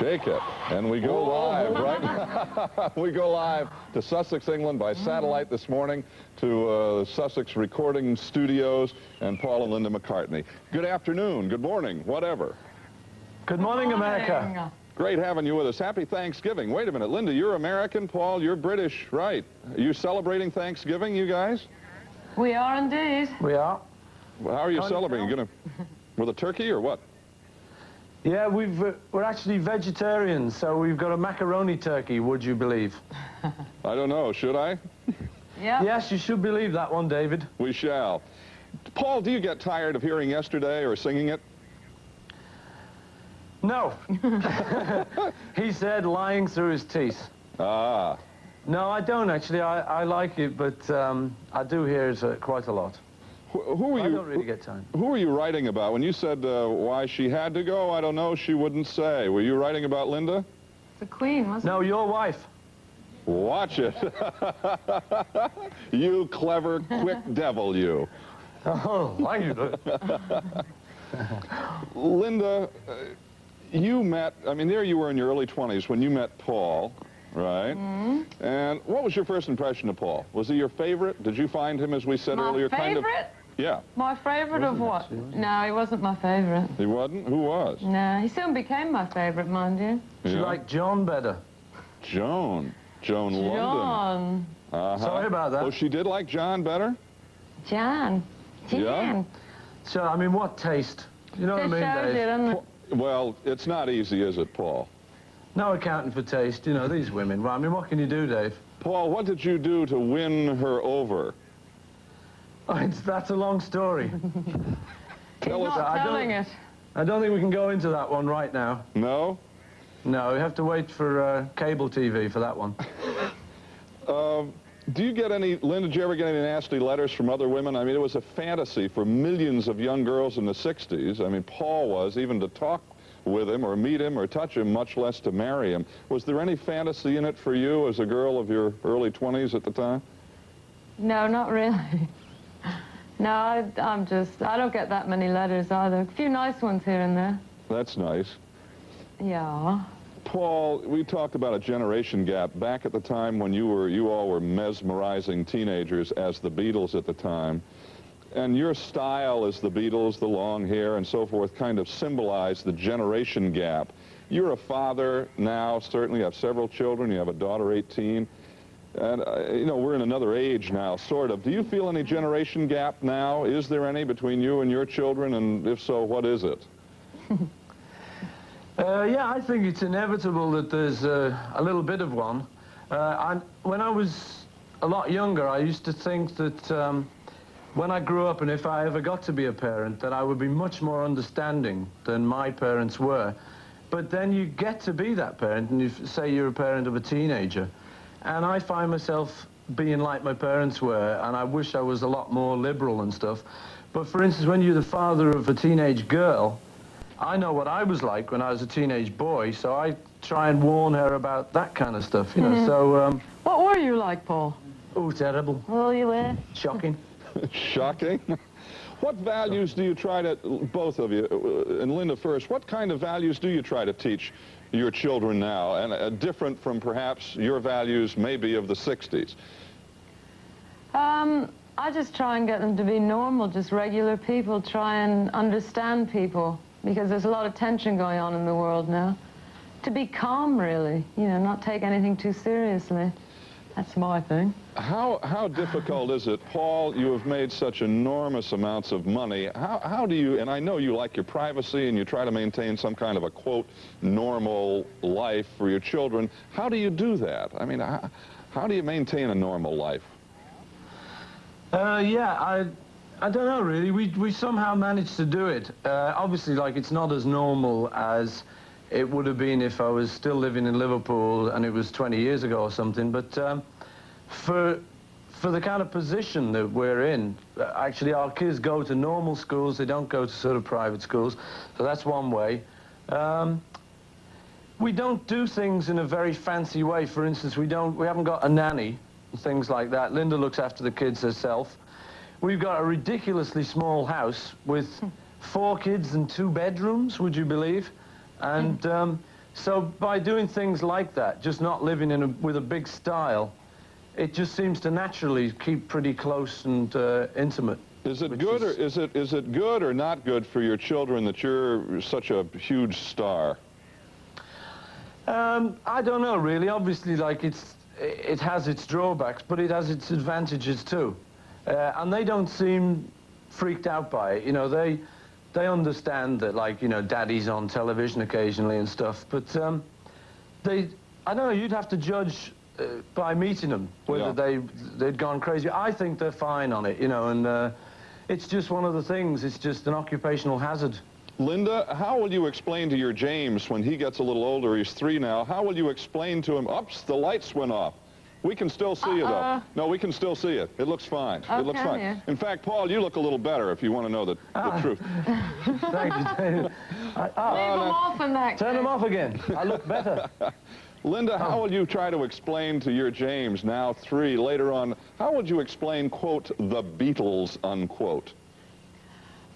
Shake it. And we go live, right? We go live to Sussex, England by satellite this morning to Sussex Recording Studios and Paul and Linda McCartney. Good afternoon, good morning, whatever. Good morning, America. Great having you with us. Happy Thanksgiving. Wait a minute, Linda, you're American. Paul, you're British, right? Are you celebrating Thanksgiving, you guys? We are indeed. We are. Well, how are you celebrating? You gonna with a turkey or what? Yeah, we're actually vegetarians, so we've got a macaroni turkey, would you believe? I don't know, should I? Yeah. Yes, you should believe that one, David. We shall. Paul, do you get tired of hearing Yesterday or singing it? No. He said, lying through his teeth. Ah. No, I don't actually. I like it, but I do hear it quite a lot. Who are you? I don't really get time. Who were you writing about? When you said why she had to go, I don't know, she wouldn't say. Were you writing about Linda? The Queen, wasn't No, your wife. Watch it. You clever, quick devil, you. Oh, why you do Linda, you met, I mean, there you were in your early 20s when you met Paul, right? Mm-hmm. And what was your first impression of Paul? Was he your favorite? Did you find him, as we said earlier, kind of... Yeah. My favorite of what? No, he wasn't my favorite. He wasn't? Who was? No, he soon became my favorite, mind you. She liked John better. Joan London. John. Sorry about that. Oh, she did like John better? Jan. Yeah? So, I mean, what taste? You know what I mean, shows Dave? it, doesn't it? Well, it's not easy, is it, Paul? No accounting for taste, you know, these women. Well, I mean, what can you do, Dave? Paul, what did you do to win her over? Oh, that's a long story. He's not telling it. I don't think we can go into that one right now. No? No, we have to wait for cable TV for that one. Do you get any, Linda, did you ever get any nasty letters from other women? I mean, it was a fantasy for millions of young girls in the 60s. I mean, Paul was, even to talk with him or meet him or touch him, much less to marry him. Was there any fantasy in it for you as a girl of your early 20s at the time? No, not really. No, I don't get that many letters either. A few nice ones here and there. That's nice. Yeah. Paul, we talked about a generation gap back at the time when you all were mesmerizing teenagers as the Beatles at the time. And your style as the Beatles, the long hair and so forth, kind of symbolized the generation gap. You're a father now, certainly you have several children, you have a daughter 18. And, you know, we're in another age now, sort of. Do you feel any generation gap now? Is there any between you and your children? And if so, what is it? Yeah, I think it's inevitable that there's a little bit of one. When I was a lot younger, I used to think that when I grew up and if I ever got to be a parent, that I would be much more understanding than my parents were. But then you get to be that parent, and you say you're a parent of a teenager. And I find myself being like my parents were, and I wish I was a lot more liberal and stuff. But for instance, when you're the father of a teenage girl, I know what I was like when I was a teenage boy, so I try and warn her about that kind of stuff, you know, so... What were you like, Paul? Oh, terrible. Oh, you were? Shocking. Shocking. What values do you try to, both of you, and Linda first, what kind of values do you try to teach your children now, and different from perhaps your values maybe of the 60s? I just try and get them to be normal, just regular people, try and understand people, because there's a lot of tension going on in the world now. To be calm, really, you know, not take anything too seriously. That's my thing. How difficult is it, Paul, you have made such enormous amounts of money, how do you, and I know you like your privacy and you try to maintain some kind of a, quote, normal life for your children, how do you do that? I mean, how do you maintain a normal life? Yeah, I don't know, really. We somehow managed to do it. Obviously, like, it's not as normal as it would have been if I was still living in Liverpool and it was 20 years ago or something, but for the kind of position that we're in, actually our kids go to normal schools, they don't go to sort of private schools, so that's one way. We don't do things in a very fancy way. For instance, we haven't got a nanny and things like that. Linda looks after the kids herself. We've got a ridiculously small house with 4 kids and 2 bedrooms, would you believe? And So by doing things like that, just not living with a big style, it just seems to naturally keep pretty close and intimate. Is it good or is it good or not good for your children that you're such a huge star? I don't know really. Obviously, like it has its drawbacks, but it has its advantages too. And they don't seem freaked out by it. You know, they understand that, like, you know, Daddy's on television occasionally and stuff. But I don't know. You'd have to judge by meeting them whether they'd gone crazy. I think they're fine on it, you know, and it's just one of the things. It's just an occupational hazard. Linda, how will you explain to your James when he gets a little older? He's 3 now. How will you explain to him? Oops, the lights went off. We can still see you, though. No, we can still see it. It looks fine. Oh, it looks fine. you? In fact, Paul, you look a little better if you want to know the truth. Thank you, David. Leave them off in that Turn case. them off again. I look better. Linda, how will you try to explain to your James, now 3, later on, how would you explain, quote, the Beatles, unquote?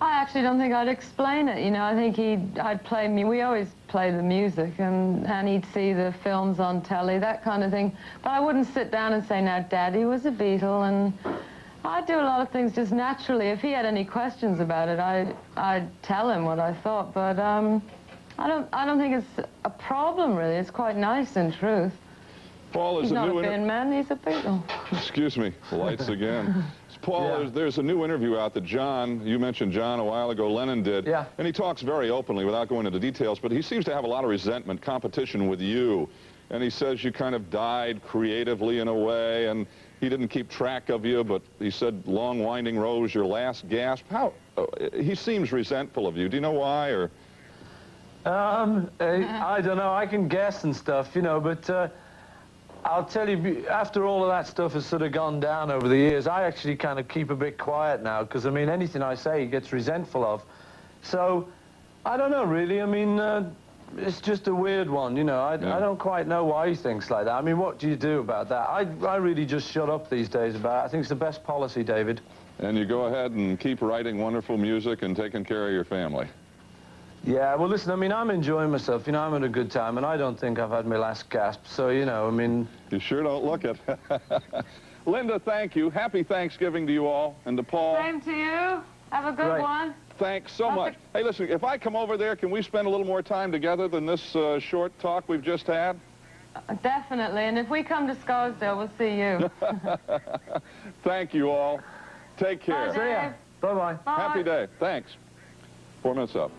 I actually don't think I'd explain it, you know. I think I'd play we always play the music, and he'd see the films on telly, that kind of thing. But I wouldn't sit down and say, now, Daddy was a Beatle, and I'd do a lot of things just naturally. If he had any questions about it, I'd tell him what I thought, but I don't think it's a problem, really. It's quite nice, in truth. Paul, He's not a bin man, he's a Beatle. Excuse me, lights again. Paul, there's a new interview out that John, you mentioned John a while ago, Lennon did. Yeah. And he talks very openly without going into details, but he seems to have a lot of resentment, competition with you. And he says you kind of died creatively in a way, and he didn't keep track of you, but he said Long Winding Road was your last gasp. How? He seems resentful of you. Do you know why, or? I don't know. I can guess and stuff, you know, but I'll tell you, after all of that stuff has sort of gone down over the years, I actually kind of keep a bit quiet now, because, I mean, anything I say he gets resentful of. So, I don't know, really. I mean, it's just a weird one, you know. I don't quite know why he thinks like that. I mean, what do you do about that? I really just shut up these days about it. I think it's the best policy, David. And you go ahead and keep writing wonderful music and taking care of your family. Yeah, well, listen, I mean, I'm enjoying myself. You know, I'm having a good time, and I don't think I've had my last gasp. So, you know, I mean... You sure don't look it. Linda, thank you. Happy Thanksgiving to you all, and to Paul. Same to you. Have a good one. Thanks so much. Hey, listen, if I come over there, can we spend a little more time together than this short talk we've just had? Definitely, and if we come to Scarsdale, we'll see you. Thank you all. Take care. Bye, Dave. Bye-bye. Bye. Happy day. Thanks. 4 minutes up.